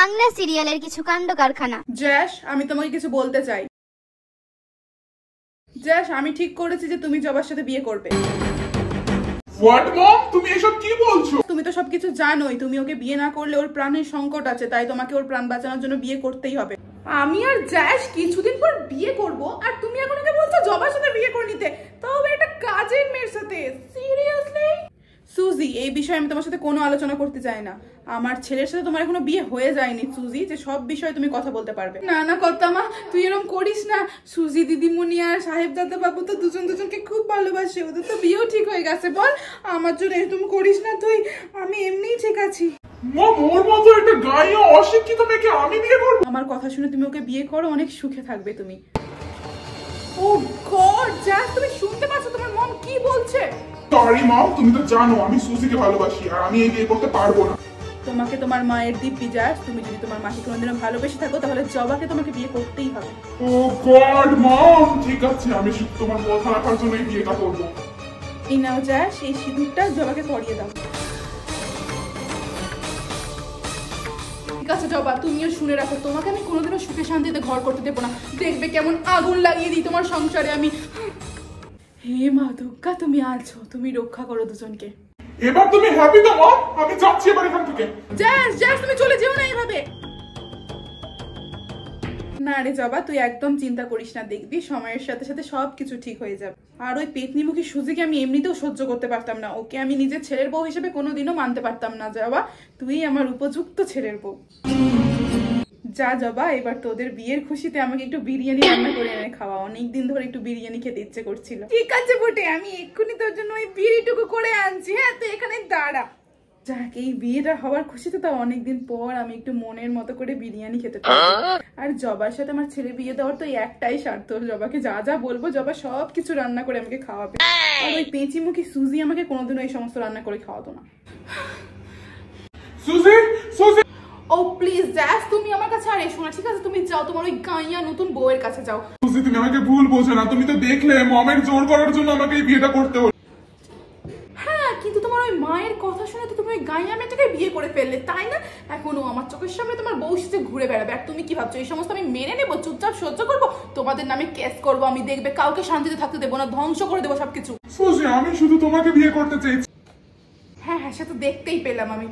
বাংলা সিরিয়ালের কিছু কাণ্ড কারখানা। জ্যাশ, আমি তোমাকে কিছু বলতে চাই। জ্যাশ, আমি ঠিক করেছি যে তুমি জবার সাথে বিয়ে করবে। হোয়াট মম, তুমি এসব কি বলছো? তুমি তো সবকিছু জানোই, তুমি ওকে বিয়ে না করলে ওর প্রাণের সংকট আছে, তাই তোমাকে ওর প্রাণ বাঁচানোর জন্য বিয়ে করতেই হবে। আমি আর জ্যাশ কিছুদিন পর বিয়ে করব, আর তুমি এখন ওকে বলছো জবার সাথে বিয়ে করে নিতে, তাও একটা কাজের মেয়ের সাথে। সিরিয়াসলি সুজি, এই বিষয়ে আমি তোমার সাথে কোনো আলোচনা করতে চাই না। আমার ছেলের সাথে তোমার এখনো বিয়ে হয়ে যায়নি সুজি, যে সব বিষয়ে তুমি কথা বলতে পারবে। না না কর্তামা, তুই এরকম করিস না। সুজি দিদিমণি আর সাহেবজাদা বাবু তো দুজনকে খুব ভালোবাসে, ওদের তো বিয়েও ঠিক হয়ে গেছে। বল, আমার জন্য এরকম করিস না তুই, আমি এমনিই ঠিক আছি। মম, ওর মতো একটা গায়ে অশিক্ষিত মেয়েকে আমি বিয়ে করব? আমার কথা শুনে তুমি ওকে বিয়ে করো, অনেক সুখে থাকবে তুমি। ও গড, জ্যাস তুমি শুনতে পাচ্ছ তোমার মম কি বলছে? সরি মম, তুমি তো জানো আমি সুজিকে ভালোবাসি, আর আমি এই বিয়ে করতে পারবো না। তোমাকে তোমার মায়ের দিব্যি জ্যাস, তুমি যদি তোমার মাকে কোনোদিনও ভালোবেসে থাকো তাহলে জবাকে তোমাকে বিয়ে করতেই হবে। ও গড মম, ঠিক আছে, আমি শুধু তোমার কথা রাখার জন্য এই বিয়েটা করবো। এই নাও জ্যাস, এই সিঁদুরটা জবাকে পরিয়ে দাও। ঠিক আছে জবা, তুমিও শুনে রাখো, তোমাকে আমি কোনোদিনও সুখে শান্তিতে ঘর করতে দেবো না। দেখবে কেমন আগুন লাগিয়ে দিই তোমার সংসারে আমি। হে মা দুর্গা, তুমি আছো, তুমি রক্ষা করো দুজনকে। এবার তুমি হ্যাপি তো মম? আমি যাচ্ছি এবার এখান থেকে। জ্যাস জ্যাস, তুমি চলে যেও না এইভাবে। না রে জবা, তুই একদম চিন্তা করিস না, দেখবি সময়ের সাথে সাথে সবকিছু ঠিক হয়ে যাবে। আর ওই পেতনিমুখী সুজিকে আমি এমনিতেও সহ্য করতে পারতাম না, ওকে আমি নিজের ছেলের বউ হিসেবে কোনোদিনও মানতে পারতাম না। জবা, তুই আমার উপযুক্ত ছেলের বউ। যা জবা, এবার তোদের বিয়ের খুশিতে আমাকে একটু বিরিয়ানি রান্না করে এনে খাওয়া, অনেকদিন ধরে একটু বিরিয়ানি খেতে ইচ্ছে করছিল। ঠিক আছে বটে, আমি এক্ষুনি তোর জন্য ওই বিরিটুকু করে আনছি। হ্যাঁ, তুই এখানে দাঁড়া। যাক, এই বিয়েটা হওয়ার খুশিতে তো অনেকদিন পর আমি একটু মনের মতো করে বিরিয়ানি খেতে পারবো। আর জবার সাথে আমার ছেলে বিয়ে দেওয়ার তো একটাই স্বার্থ, জবাকে যা যা বলবো জবা সবকিছু রান্না করে আমাকে খাওয়াবে। আর ওই পেঁচিমুখী সুজি আমাকে কোনোদিনও এই সমস্ত রান্না করে খাওয়াতো না। সুজি, সুজি। ও প্লিজ জ্যাস, তুমি আমার কাছে আর এসো না, ঠিক আছে? তুমি যাও, তোমার ওই গাইয়া নতুন বউয়ের কাছে যাও। সুজি, তুমি আমাকে ভুল বোঝো না, তুমি তো দেখলে মমের জোর করার জন্য আমাকে এই বিয়েটা করতে হলো। হ্যাঁ, কিন্তু তোমার ওই মায়ের কথা শুনে তো তুমি ওই গাইয়া মেয়েটাকে বিয়ে করে ফেললে, তাই না? এখনো আমার চোখের সামনে তোমার বউ সেজে ঘুরে বেড়াবে, আর তুমি কি ভাবছো এই সমস্ত আমি মেনে নেবো, চুপচাপ সহ্য করবো? তোমাদের নামে কেস করবো আমি, দেখবে কাউকে শান্তিতে থাকতে দেবো না, ধ্বংস করে দেবো সবকিছু। সুজি, আমি শুধু তোমাকে বিয়ে করতে চেয়েছি। হ্যাঁ হ্যাঁ, সে তো দেখতেই পেলাম আমি।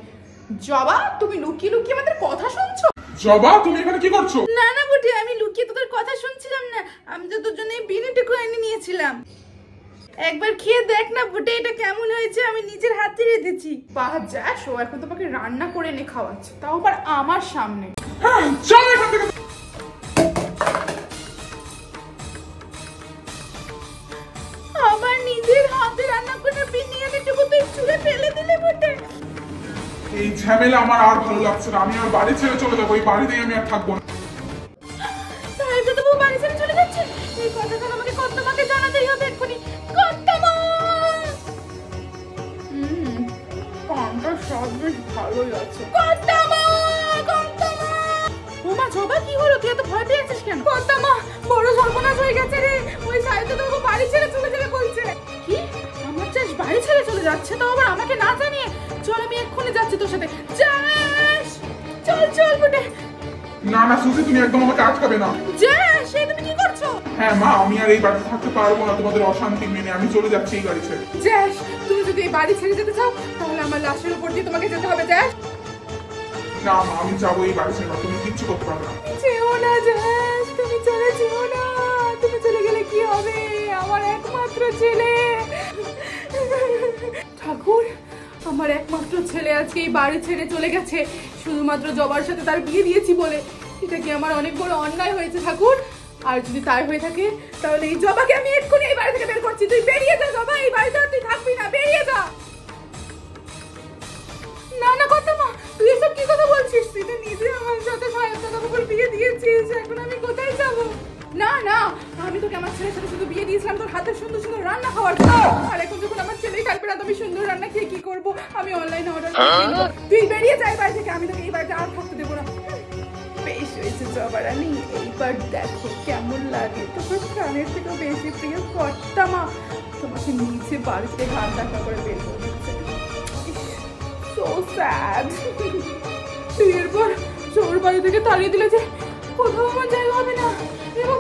জবা, তুমি লুকিয়ে লুকিয়ে আমাদের কথা শুনছো? জবা, তুমি এখানে কি করছো? না না বুটি, আমি লুকিয়ে তোদের কথা শুনছিলাম না, আমি তো তোর জন্য এই বিরিয়ানিটুকু এনে নিয়েছিলাম। একবার খেয়ে দেখ না বুটে, এটা কেমন হয়েছে, আমি নিজের হাতে রেঁধেছি। বাহ জ্যাস, ও এখন তোমাকে রান্না করে এনে খাওয়াচ্ছে, তাও আবার আমার সামনে। হ্যাঁ, চলো এখান থেকে। আমার নিজের হাতে রান্না করে বিরিয়ানিটুকু তুই ছুঁড়ে ফেলে দিলে বুটে। এই ঝামেলা আমার আর ভালো লাগছে না, আমি আর বাড়ি ছেড়ে চলে যাবো, এই বাড়িতেই আমি আর থাকবো না। সাহেবজাদা বাবু বাড়ি ছেড়ে চলে যাচ্ছে, এই কথাটা আমাকে কর্তামাকে জানাতেই হবে এক্ষুনি। কর্তামা! পানটা সব বেশ ভালোই আছে। কর্তামা! কর্তামা! ওমা জবা, কি হলো? তুই এত ভয় পেয়ে আছিস কেন? কর্তামা, বড় সর্বনাশ হয়ে গেছে রে, ওই সাহেবজাদা বাবু বাড়ি ছেড়ে চলে যাবে বলছে। কি? আমার চাষ বাড়ি ছেড়ে চলে যাচ্ছে, তাও আবার আমাকে না জানিয়ে? চল, আমি এক্ষুনি যাচ্ছি তোর সাথে। যাস, চল চল বুটে। না না সুজি, তুমি একদম আমাকে আটকাবে না। যাস, এই তুমি কি করছো? হ্যাঁ মা, আমি আর এই বাড়িতে থাকতে পারবো না তোমাদের অশান্তি মেনে, আমি চলে যাচ্ছি এই বাড়ি ছেড়ে। জ্যাস, তুমি যদি এই বাড়ি ছেড়ে যেতে চাও তাহলে আমার লাশের উপর দিয়ে তোমাকে যেতে হবে। জ্যাস, না মা, আমি যাবো এই বাড়ি ছেড়ে, তুমি কিচ্ছু করতে পারবে না। যেও না জ্যাস, তুমি চলে যেও না, তুমি চলে গেলে কি হবে? আমার একমাত্র ছেলে। ঠাকুর, আমার একমাত্র ছেলে আজকে এই বাড়ি ছেড়ে চলে গেছে শুধুমাত্র জবার সাথে তার বিয়ে দিয়েছি বলে। এটা কি আমার অনেক বড় অন্যায় হয়েছে ঠাকুর? আর যদি তাই হয়ে থাকে তাহলে এই জবাকে আমি এক্ষুনি এই বাড়ি থেকে বের করছি। তুই বেরিয়ে যা জবা, এই বাড়িতে আর তুই থাকবি না, বেরিয়ে যা। না না কর্তামা, তুই এসব কি কথা বলছিস? তুই তো নিজে আমার সাথে সাহেবজাদা বাবুর বিয়ে দিয়েছিস, এখন আমি কোথায় যাব? না না, আমি তোকে আমার ছেলের সাথে শুধু বিয়ে দিয়েছিলাম তোর হাতের সুন্দর সুন্দর রান্না খাওয়ার জন্য, আর এখন যখন আমার ছেলেই থাকবে না, তুমি সুন্দর রান্না খেয়ে কি করবো? আমি অনলাইনে অর্ডার করে দেবো। তুই বেরিয়ে যাই বাড়ি থেকে, আমি তোকে এই বাড়িতে আর থাকতে দেবো না। বেশ হয়েছে জবারানি, এইবার দেখো কেমন লাগে, তোমার প্রাণের থেকেও বেশি প্রিয় কর্তামা তোমাকে নিচে বাড়িতে ঘাট দেখা করে বের করে দিচ্ছে। So sad. বিয়ের পর জোর বাড়ি থেকে তাড়িয়ে দিলে যে কোথাও আমার জায়গা হবে না। এবং